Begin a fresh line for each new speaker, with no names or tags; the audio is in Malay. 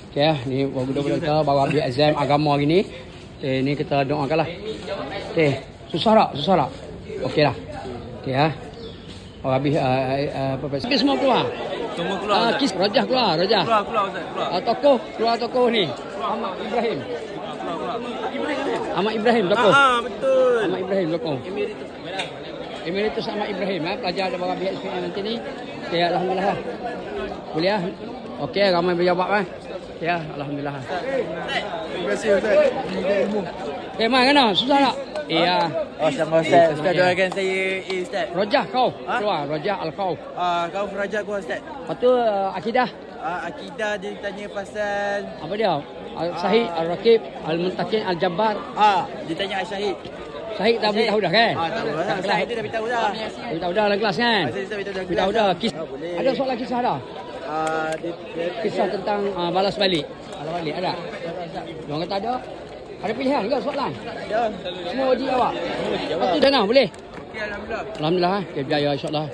Okey, ni budak-budak kita baru habis exam agama hari ni. Okey, ni kita doakanlah. Okey, susah tak? Susah tak? Okey dah. Okey ya. Baru habis habis semua keluar.
Semua keluar.
Kis Rajah keluar, Rajah.
Keluar Ustaz, keluar.
Keluar tokoh ni. Ahmad Ibrahim. Ahmad Ibrahim tokoh.
Betul.
Ahmad Ibrahim tokoh. Emeritus Ahmad Ibrahim pelajar ada bawa biar SPM nanti ni. Okey, alhamdulillah. Boleh ah. Okey, ramai berjawab Ya, alhamdulillah.
Terima kasih Ustaz.
Mai kena? Susah tak? Iya.
Oh, sama Ustaz. Ustaz doakan saya Ustaz.
Rajah kau. Keluar Rajah Al-Khauf.
Kau Rajah keluar Ustaz.
Lepas tu akidah.
Akidah dia tanya pasal
Apa dia? Al-Sahih, Al-Raqib, Al-Muntakin, Al-Jabbar.
Dia tanya Al-Syahid.
Sahih dah beritahu dah kan?
Tahu dah. Ustaz dia dah beritahu dah.
Beritahu dah dalam kelas kan? Beritahu dah. Ada soalan kisah dah? Kisah tentang balas balik. Balas balik ada? Orang kata ada. Ada pilihan ke soalan?
Ada.
Semua uji awak? Lepas tu dah boleh?
Okey, alhamdulillah.
Alhamdulillah. Okay, berjaya insyaAllah.